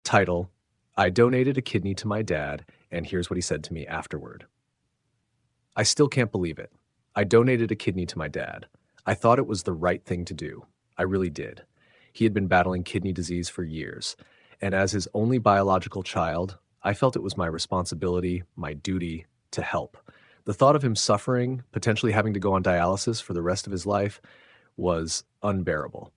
Title: I donated a kidney to my dad, and here's what he said to me afterward. I still can't believe it. I donated a kidney to my dad. I thought it was the right thing to do. I really did. He had been battling kidney disease for years, and as his only biological child, I felt it was my responsibility, my duty, to help. The thought of him suffering, potentially having to go on dialysis for the rest of his life, was unbearable.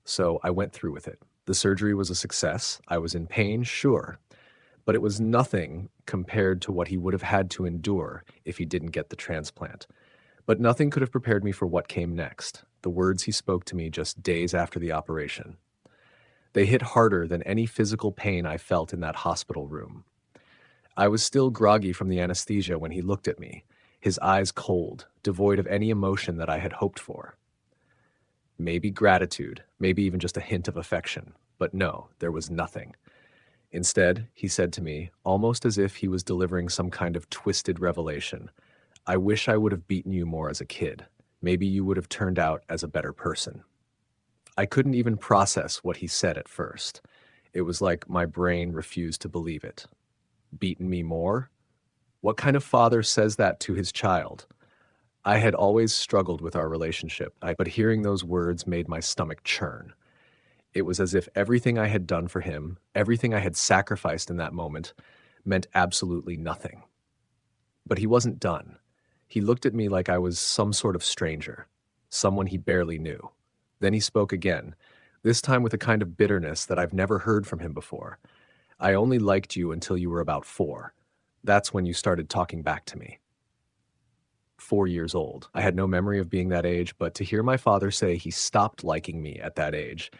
So I went through with it. The surgery was a success. I was in pain, sure, but it was nothing compared to what he would have had to endure if he didn't get the transplant. But nothing could have prepared me for what came next, the words he spoke to me just days after the operation. They hit harder than any physical pain I felt in that hospital room. I was still groggy from the anesthesia when he looked at me, his eyes cold, devoid of any emotion that I had hoped for. Maybe gratitude, maybe even just a hint of affection, but no, there was nothing. Instead, he said to me, almost as if he was delivering some kind of twisted revelation, I wish I would have beaten you more as a kid. Maybe you would have turned out as a better person. I couldn't even process what he said at first. It was like my brain refused to believe it. Beaten me more? What kind of father says that to his child? I had always struggled with our relationship, but hearing those words made my stomach churn. It was as if everything I had done for him, everything I had sacrificed in that moment, meant absolutely nothing. But he wasn't done. He looked at me like I was some sort of stranger, someone he barely knew. Then he spoke again, this time with a kind of bitterness that I've never heard from him before. I only liked you until you were about 4. That's when you started talking back to me. 4 years old. I had no memory of being that age, but to hear my father say he stopped liking me at that age,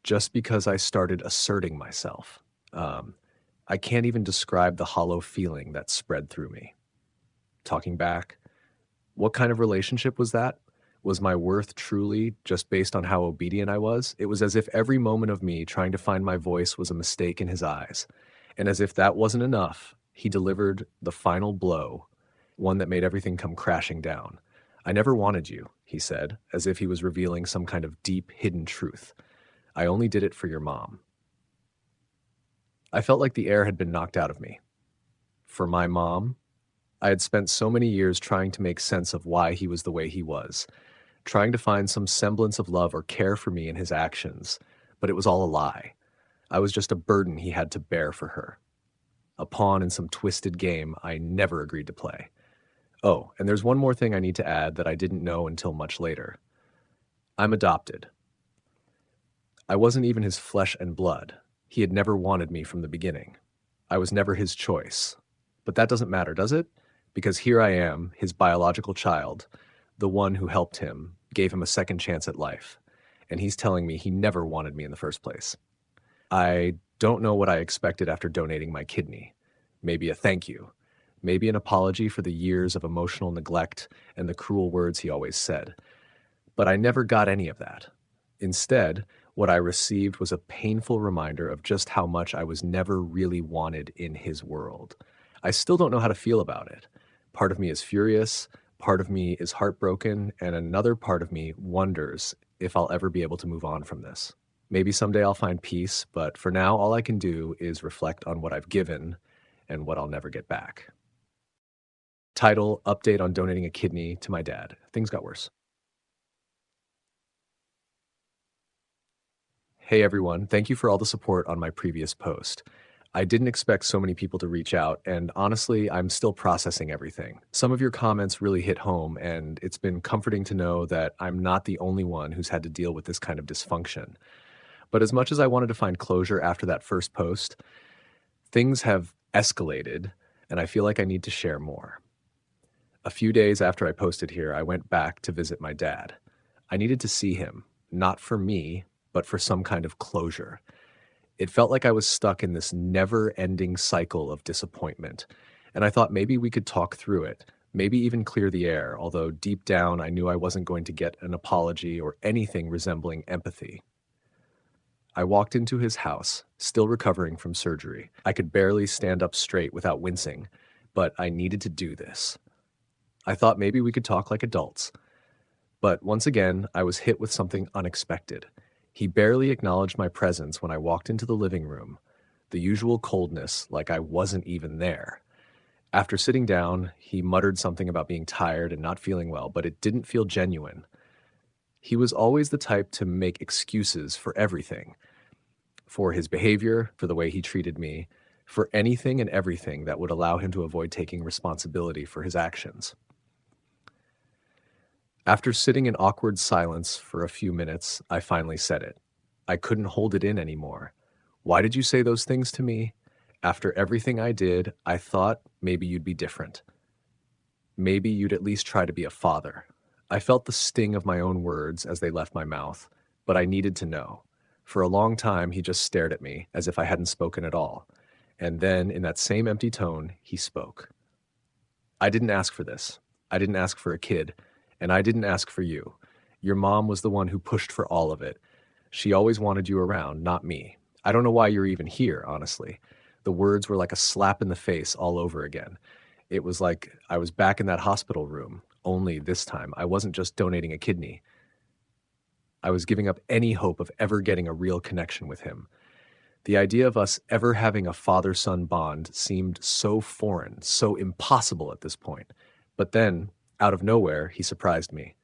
just because I started asserting myself. I can't even describe the hollow feeling that spread through me. Talking back, what kind of relationship was that? Was my worth truly just based on how obedient I was? It was as if every moment of me trying to find my voice was a mistake in his eyes. And as if that wasn't enough, he delivered the final blow, one that made everything come crashing down. I never wanted you, he said, as if he was revealing some kind of deep, hidden truth. I only did it for your mom. I felt like the air had been knocked out of me. For my mom, I had spent so many years trying to make sense of why he was the way he was, trying to find some semblance of love or care for me in his actions, but it was all a lie. I was just a burden he had to bear for her. A pawn in some twisted game I never agreed to play. Oh, and there's one more thing I need to add that I didn't know until much later. I'm adopted. I wasn't even his flesh and blood. He had never wanted me from the beginning. I was never his choice. But that doesn't matter, does it? Because here I am, his biological child, the one who helped him, gave him a second chance at life. And he's telling me he never wanted me in the first place. I don't know what I expected after donating my kidney. Maybe a thank you. Maybe an apology for the years of emotional neglect and the cruel words he always said. But I never got any of that. Instead, what I received was a painful reminder of just how much I was never really wanted in his world. I still don't know how to feel about it. Part of me is furious, part of me is heartbroken, and another part of me wonders if I'll ever be able to move on from this. Maybe someday I'll find peace, but for now, all I can do is reflect on what I've given and what I'll never get back. Title: Update on donating a kidney to my dad. Things got worse. Hey everyone, thank you for all the support on my previous post. I didn't expect so many people to reach out, and honestly, I'm still processing everything. Some of your comments really hit home, and it's been comforting to know that I'm not the only one who's had to deal with this kind of dysfunction. But as much as I wanted to find closure after that first post, things have escalated, and I feel like I need to share more. A few days after I posted here, I went back to visit my dad. I needed to see him, not for me, but for some kind of closure. It felt like I was stuck in this never-ending cycle of disappointment, and I thought maybe we could talk through it, maybe even clear the air, although deep down I knew I wasn't going to get an apology or anything resembling empathy. I walked into his house, still recovering from surgery. I could barely stand up straight without wincing, but I needed to do this. I thought maybe we could talk like adults. But once again, I was hit with something unexpected. He barely acknowledged my presence when I walked into the living room, the usual coldness, like I wasn't even there. After sitting down, he muttered something about being tired and not feeling well, but it didn't feel genuine. He was always the type to make excuses for everything, for his behavior, for the way he treated me, for anything and everything that would allow him to avoid taking responsibility for his actions. After sitting in awkward silence for a few minutes, I finally said it. I couldn't hold it in anymore. Why did you say those things to me? After everything I did, I thought maybe you'd be different. Maybe you'd at least try to be a father. I felt the sting of my own words as they left my mouth, but I needed to know. For a long time, he just stared at me as if I hadn't spoken at all. And then, in that same empty tone, he spoke. I didn't ask for this. I didn't ask for a kid. And I didn't ask for you. Your mom was the one who pushed for all of it. She always wanted you around, not me. I don't know why you're even here, honestly. The words were like a slap in the face all over again. It was like I was back in that hospital room, only this time I wasn't just donating a kidney. I was giving up any hope of ever getting a real connection with him. The idea of us ever having a father-son bond seemed so foreign, so impossible at this point. But then, out of nowhere, he surprised me.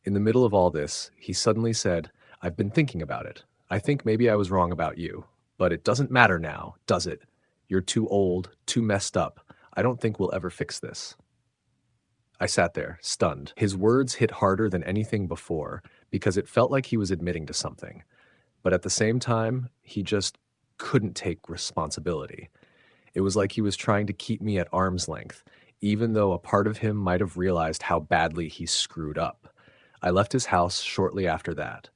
In the middle of all this, he suddenly said, I've been thinking about it. I think maybe I was wrong about you, but it doesn't matter now, does it? You're too old, too messed up. I don't think we'll ever fix this. I sat there, stunned. His words hit harder than anything before because it felt like he was admitting to something. But at the same time, he just couldn't take responsibility. It was like he was trying to keep me at arm's length, even though a part of him might have realized how badly he screwed up. I left his house shortly after that.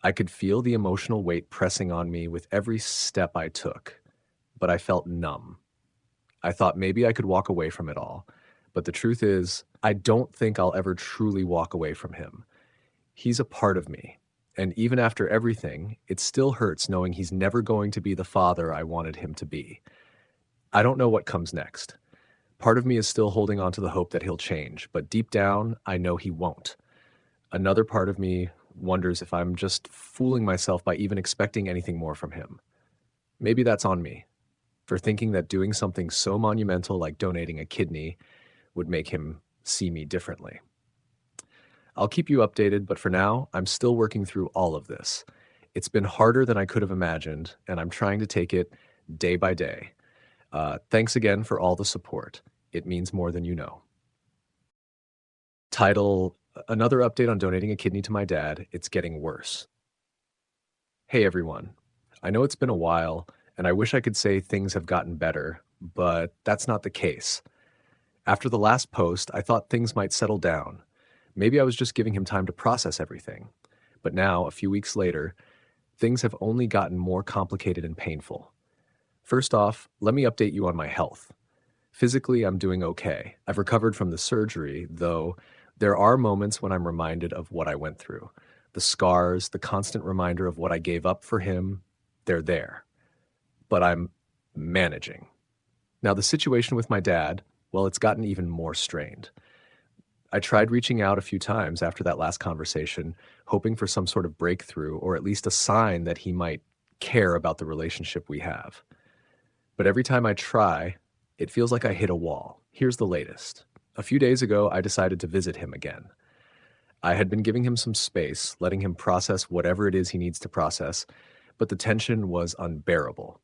I could feel the emotional weight pressing on me with every step I took, but I felt numb. I thought maybe I could walk away from it all, but the truth is, I don't think I'll ever truly walk away from him. He's a part of me, and even after everything, it still hurts knowing he's never going to be the father I wanted him to be. I don't know what comes next. Part of me is still holding on to the hope that he'll change, but deep down, I know he won't. Another part of me wonders if I'm just fooling myself by even expecting anything more from him. Maybe that's on me, for thinking that doing something so monumental like donating a kidney would make him see me differently. I'll keep you updated, but for now, I'm still working through all of this. It's been harder than I could have imagined, and I'm trying to take it day by day. Thanks again for all the support. It means more than you know. Title, another update on donating a kidney to my dad. It's getting worse. Hey everyone. I know it's been a while, and I wish I could say things have gotten better, but that's not the case. After the last post, I thought things might settle down. Maybe I was just giving him time to process everything. But now, a few weeks later, things have only gotten more complicated and painful. First off, let me update you on my health. Physically, I'm doing okay. I've recovered from the surgery, though there are moments when I'm reminded of what I went through. The scars, the constant reminder of what I gave up for him, they're there. But I'm managing. Now, the situation with my dad, well, it's gotten even more strained. I tried reaching out a few times after that last conversation, hoping for some sort of breakthrough or at least a sign that he might care about the relationship we have. But every time I try, it feels like I hit a wall. Here's the latest. A few days ago, I decided to visit him again. I had been giving him some space, letting him process whatever it is he needs to process, but the tension was unbearable.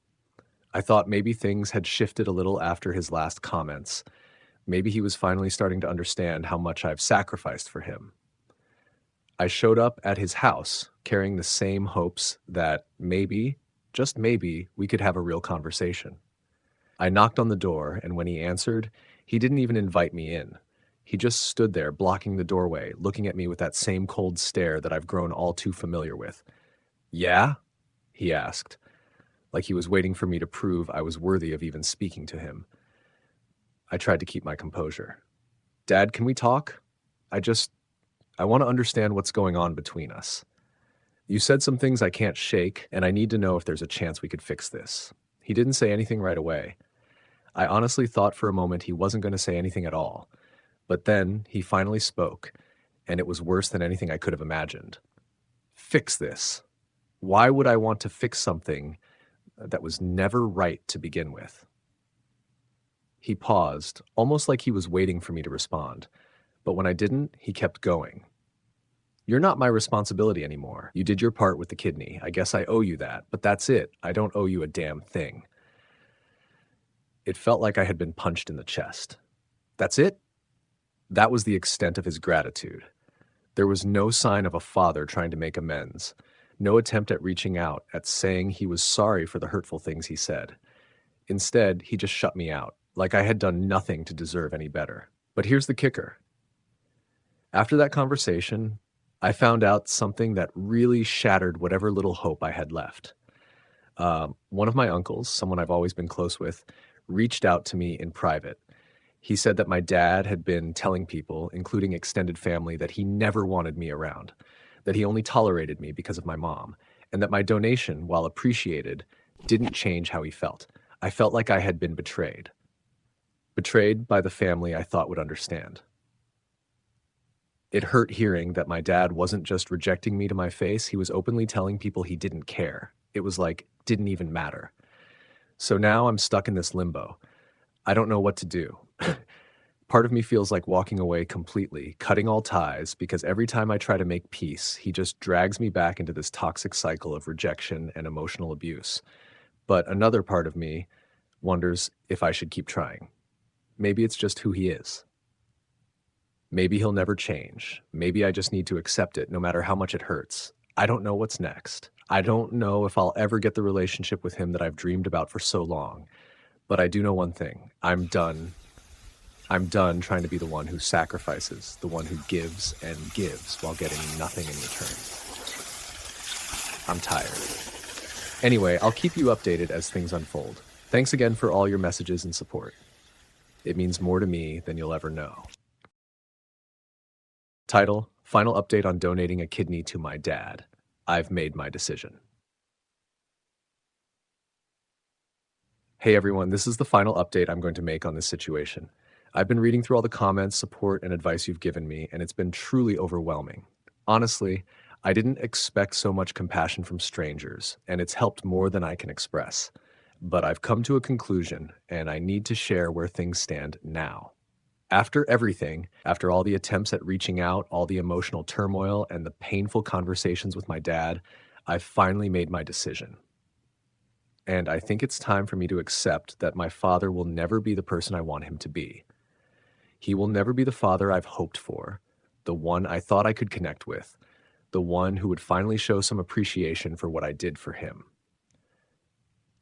I thought maybe things had shifted a little after his last comments. Maybe he was finally starting to understand how much I've sacrificed for him. I showed up at his house, carrying the same hopes that maybe, just maybe, we could have a real conversation. I knocked on the door, and when he answered, he didn't even invite me in. He just stood there, blocking the doorway, looking at me with that same cold stare that I've grown all too familiar with. "Yeah?" he asked, like he was waiting for me to prove I was worthy of even speaking to him. I tried to keep my composure. "Dad, can we talk? I want to understand what's going on between us. You said some things I can't shake, and I need to know if there's a chance we could fix this." He didn't say anything right away. I honestly thought for a moment he wasn't going to say anything at all. But then he finally spoke, and it was worse than anything I could have imagined. "Fix this. Why would I want to fix something that was never right to begin with. He paused, almost like he was waiting for me to respond. But when I didn't, he kept going. You're not my responsibility anymore. You did your part with the kidney. I guess I owe you that, but that's it. I don't owe you a damn thing. It felt like I had been punched in the chest. That's it? That was the extent of his gratitude. There was no sign of a father trying to make amends, no attempt at reaching out, at saying he was sorry for the hurtful things he said. Instead, he just shut me out, like I had done nothing to deserve any better. But here's the kicker. After that conversation, I found out something that really shattered whatever little hope I had left. One of my uncles, someone I've always been close with, reached out to me in private. He said that my dad had been telling people, including extended family, that he never wanted me around, that he only tolerated me because of my mom, and that my donation, while appreciated, didn't change how he felt. I felt like I had been betrayed. Betrayed by the family I thought would understand. It hurt hearing that my dad wasn't just rejecting me to my face, he was openly telling people he didn't care. It was like, didn't even matter. So now I'm stuck in this limbo. I don't know what to do. Part of me feels like walking away completely, cutting all ties, because every time I try to make peace, he just drags me back into this toxic cycle of rejection and emotional abuse. But another part of me wonders if I should keep trying. Maybe it's just who he is. Maybe he'll never change. Maybe I just need to accept it, no matter how much it hurts. I don't know what's next. I don't know if I'll ever get the relationship with him that I've dreamed about for so long. But I do know one thing. I'm done. I'm done trying to be the one who sacrifices, the one who gives and gives while getting nothing in return. I'm tired. Anyway, I'll keep you updated as things unfold. Thanks again for all your messages and support. It means more to me than you'll ever know. Title: Final update on donating a kidney to my dad. I've made my decision. Hey everyone, this is the final update I'm going to make on this situation. I've been reading through all the comments, support, and advice you've given me, and it's been truly overwhelming. Honestly, I didn't expect so much compassion from strangers, and it's helped more than I can express. But I've come to a conclusion, and I need to share where things stand now. After everything, after all the attempts at reaching out, all the emotional turmoil, and the painful conversations with my dad, I've finally made my decision. And I think it's time for me to accept that my father will never be the person I want him to be. He will never be the father I've hoped for, the one I thought I could connect with, the one who would finally show some appreciation for what I did for him.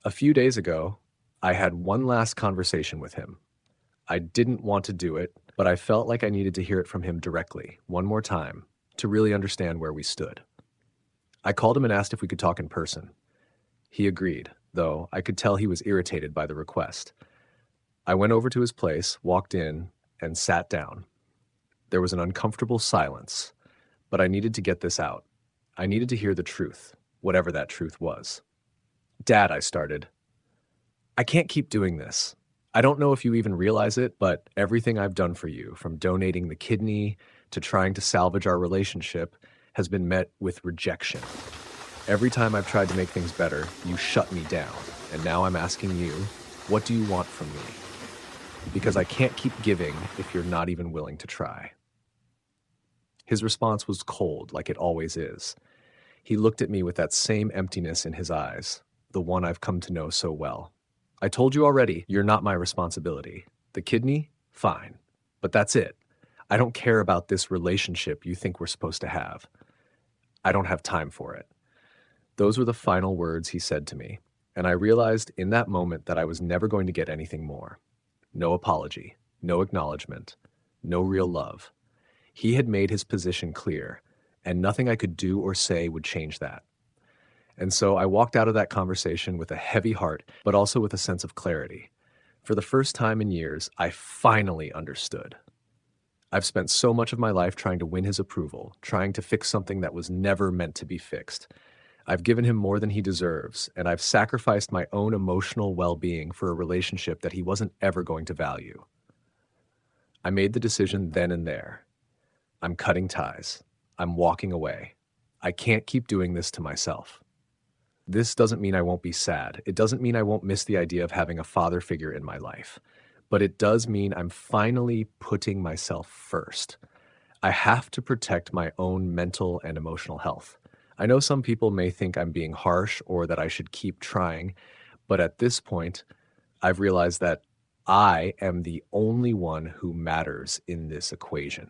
A few days ago, I had one last conversation with him. I didn't want to do it, but I felt like I needed to hear it from him directly, one more time, to really understand where we stood. I called him and asked if we could talk in person. He agreed, though I could tell he was irritated by the request. I went over to his place, walked in, and sat down. There was an uncomfortable silence, but I needed to get this out. I needed to hear the truth, whatever that truth was. Dad, I started. I can't keep doing this. I don't know if you even realize it, but everything I've done for you, from donating the kidney to trying to salvage our relationship, has been met with rejection. Every time I've tried to make things better, you shut me down. And now I'm asking you, what do you want from me? Because I can't keep giving if you're not even willing to try. His response was cold, like it always is. He looked at me with that same emptiness in his eyes, the one I've come to know so well. I told you already, you're not my responsibility. The kidney? Fine. But that's it. I don't care about this relationship you think we're supposed to have. I don't have time for it. Those were the final words he said to me, and I realized in that moment that I was never going to get anything more. No apology, no acknowledgement, no real love. He had made his position clear, and nothing I could do or say would change that. And so I walked out of that conversation with a heavy heart, but also with a sense of clarity. For the first time in years, I finally understood. I've spent so much of my life trying to win his approval, trying to fix something that was never meant to be fixed. I've given him more than he deserves, and I've sacrificed my own emotional well-being for a relationship that he wasn't ever going to value. I made the decision then and there. I'm cutting ties. I'm walking away. I can't keep doing this to myself. This doesn't mean I won't be sad. It doesn't mean I won't miss the idea of having a father figure in my life. But it does mean I'm finally putting myself first. I have to protect my own mental and emotional health. I know some people may think I'm being harsh or that I should keep trying, but at this point, I've realized that I am the only one who matters in this equation.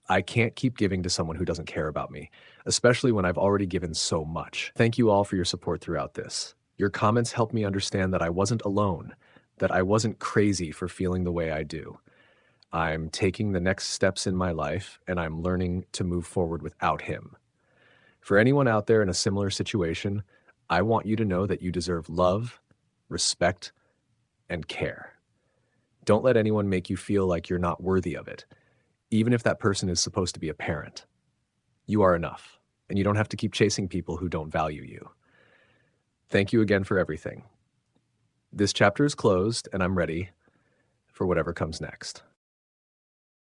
I can't keep giving to someone who doesn't care about me, especially when I've already given so much. Thank you all for your support throughout this. Your comments helped me understand that I wasn't alone, that I wasn't crazy for feeling the way I do. I'm taking the next steps in my life, and I'm learning to move forward without him. For anyone out there in a similar situation, I want you to know that you deserve love, respect, and care. Don't let anyone make you feel like you're not worthy of it, even if that person is supposed to be a parent. You are enough, and you don't have to keep chasing people who don't value you. Thank you again for everything. This chapter is closed, and I'm ready for whatever comes next.